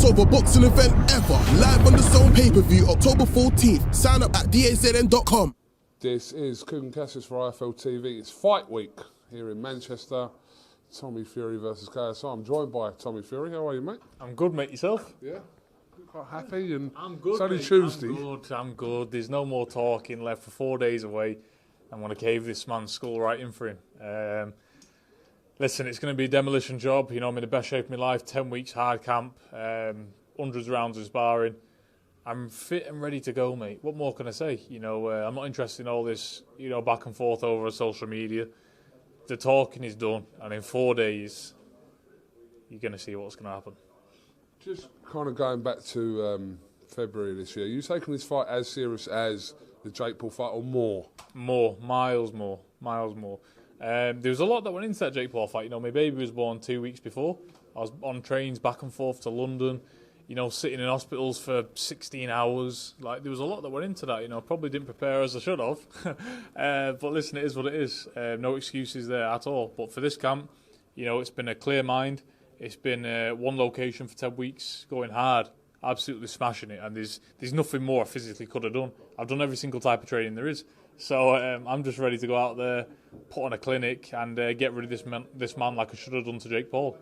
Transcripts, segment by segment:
crossover boxing event ever. Live on the Zone pay-per-view, October 14th. Sign up at dazn.com. This is Kugan Cassius for IFL TV. It's Fight Week here in Manchester. Tommy Fury versus KSI. I'm joined by Tommy Fury. How are you, mate? I'm good, mate. Yourself? Yeah. Quite happy, and I'm good. It's only mate. Tuesday. I'm good. There's no more talking left for 4 days away. I'm going to cave this man's skull right in for him. Listen, it's going to be a demolition job. You know, I'm in the best shape of my life. 10 weeks hard camp, hundreds of rounds of sparring. I'm fit and ready to go, mate. What more can I say? You know, I'm not interested in all this, you know, back and forth over social media. The talking is done, and in 4 days, you're going to see what's going to happen. Just kind of going back to February this year, are you taking this fight as serious as the Jake Paul fight, or more? More, miles more. There was a lot that went into that Jake Paul fight. You know, my baby was born 2 weeks before. I was on trains back and forth to London, you know, sitting in hospitals for 16 hours. Like, there was a lot that went into that, you know. Probably didn't prepare as I should have. But listen, it is what it is. No excuses there at all. But for this camp, you know, it's been a clear mind. It's been one location for 10 weeks, going hard, absolutely smashing it. And there's nothing more I physically could have done. I've done every single type of training there is. So I'm just ready to go out there, put on a clinic, and get rid of this man like I should have done to Jake Paul.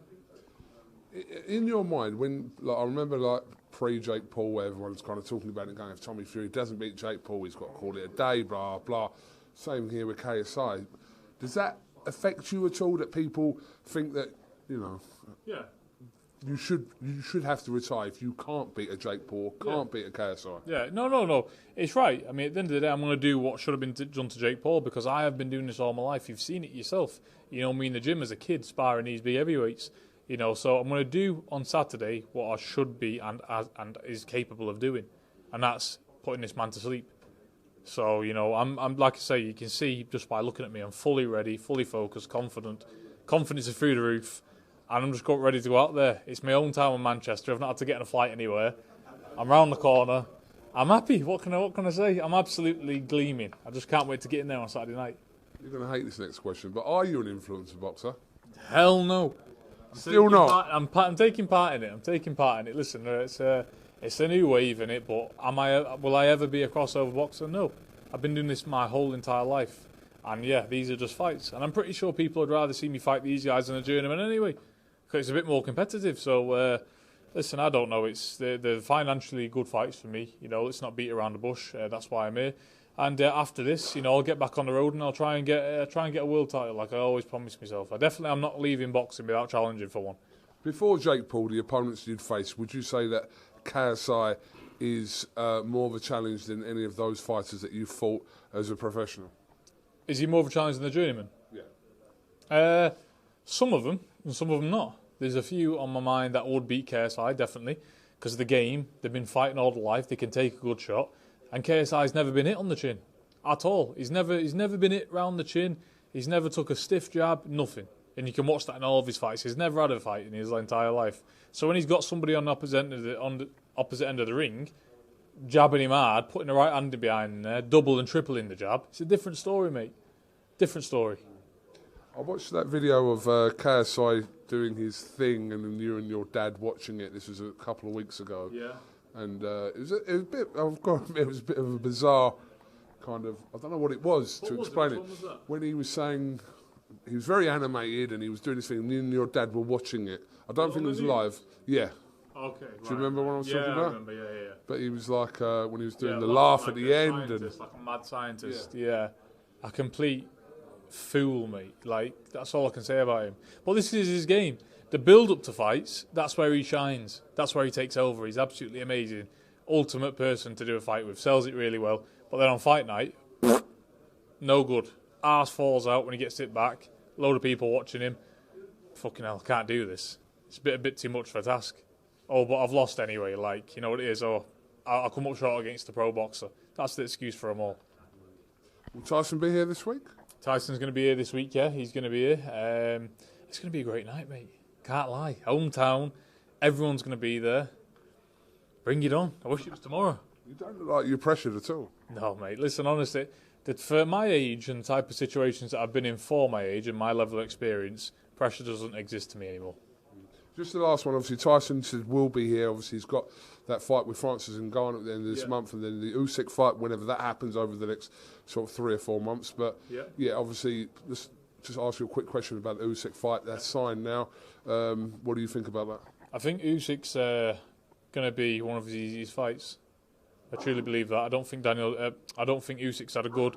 In your mind, when I remember pre-Jake Paul, where everyone's kind of talking about it, going, if Tommy Fury doesn't beat Jake Paul, he's got to call it a day, blah, blah. Same here with KSI. Does that affect you at all, that people think that, you know, Yeah. you should have to retire if you can't beat a Jake Paul, can't beat a KSI? Yeah, no. It's right. I mean, at the end of the day, I'm going to do what should have been done to Jake Paul, because I have been doing this all my life. You've seen it yourself. You know, me in the gym as a kid, sparring these big heavyweights. You know, so I'm going to do on Saturday what I should be and is capable of doing, and that's putting this man to sleep. So, you know, I'm like I say, you can see just by looking at me, I'm fully ready, fully focused, confident. Confidence is through the roof, and I'm just ready to go out there. It's my own town in Manchester. I've not had to get in a flight anywhere. I'm round the corner. I'm happy. What can I say? I'm absolutely gleaming. I just can't wait to get in there on Saturday night. You're going to hate this next question, but are you an influencer boxer? Hell no. Still not. I'm taking part in it. Listen, it's a new wave in it, but will I ever be a crossover boxer? No. I've been doing this my whole entire life. And yeah, these are just fights. And I'm pretty sure people would rather see me fight these guys than a journeyman anyway, because it's a bit more competitive. So, listen, I don't know. It's the financially good fights for me. You know, let's not beat around the bush. That's why I'm here. And after this, you know, I'll get back on the road and I'll try and get a world title, like I always promised myself. I'm not leaving boxing without challenging for one. Before Jake Paul, the opponents you'd face, would you say that KSI is more of a challenge than any of those fighters that you fought as a professional? Is he more of a challenge than the journeyman? Yeah. Some of them, and some of them not. There's a few on my mind that would beat KSI, definitely, because of the game. They've been fighting all their life. They can take a good shot. And KSI's never been hit on the chin at all. He's never been hit round the chin. He's never took a stiff jab, nothing. And you can watch that in all of his fights. He's never had a fight in his entire life. So when he's got somebody on the opposite end of the ring, jabbing him hard, putting the right hand behind him there, double and tripling the jab, it's a different story, mate. Different story. I watched that video of KSI doing his thing, and then you and your dad watching it. This was a couple of weeks ago. Yeah. And it was a bit. I've got to admit, it was a bit of a bizarre kind of. I don't know what it was to explain it. When he was saying, he was very animated and he was doing this thing, and you and your dad were watching it. I don't think it was live. Yeah. Okay. Do you remember what I was talking about? Yeah, I remember. Yeah. But he was like when he was doing the laugh at the end, and like a mad scientist. Yeah. A complete fool, mate. Like, that's all I can say about him. But this is his game. The build-up to fights, that's where he shines. That's where he takes over. He's absolutely amazing. Ultimate person to do a fight with. Sells it really well. But then on fight night, no good. Arse falls out when he gets it back. Load of people watching him. Fucking hell, I can't do this. It's a bit too much for a task. Oh, but I've lost anyway. Like, you know what it is? Oh, I'll come up short against the pro boxer. That's the excuse for them all. Will Tyson be here this week? Tyson's going to be here this week, yeah. He's going to be here. It's going to be a great night, mate. Can't lie. Hometown. Everyone's going to be there. Bring it on. I wish it was tomorrow. You don't look like you're pressured at all. No, mate. Listen, honestly, that for my age and the type of situations that I've been in for my age and my level of experience, pressure doesn't exist to me anymore. Just the last one, obviously, Tyson said will be here. Obviously, he's got that fight with Francis Ngannou at the end of this month, and then the Usyk fight, whenever that happens over the next sort of 3 or 4 months. But, yeah obviously, just ask you a quick question about the Usyk fight. That's signed now. What do you think about that? I think Usyk's going to be one of his easiest fights. I truly believe that. I don't think Usyk's had a good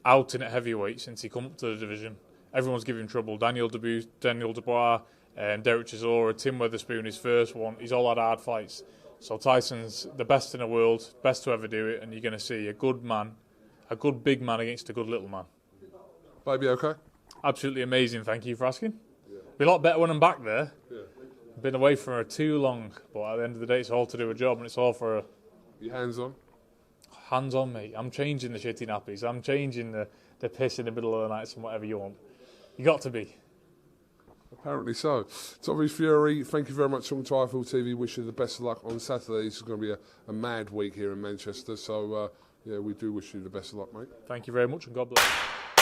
outing at heavyweight since he come up to the division. Everyone's giving him trouble. Daniel Dubois, Derek Chisora, Tim Weatherspoon, his first one. He's all had hard fights. So Tyson's the best in the world, best to ever do it, and you're going to see a good big man against a good little man. Baby, okay? Absolutely amazing. Thank you for asking. Be a lot better when I'm back there. Been away from her too long, but at the end of the day, it's all to do a job, and it's all for Your hands on? hands on, mate. I'm changing the shitty nappies. I'm changing the piss in the middle of the night and whatever you want. You got to be. Apparently so. Tommy Fury, thank you very much from Typhoon TV. Wish you the best of luck on Saturday. This is going to be a mad week here in Manchester. So, yeah, we do wish you the best of luck, mate. Thank you very much, and God bless.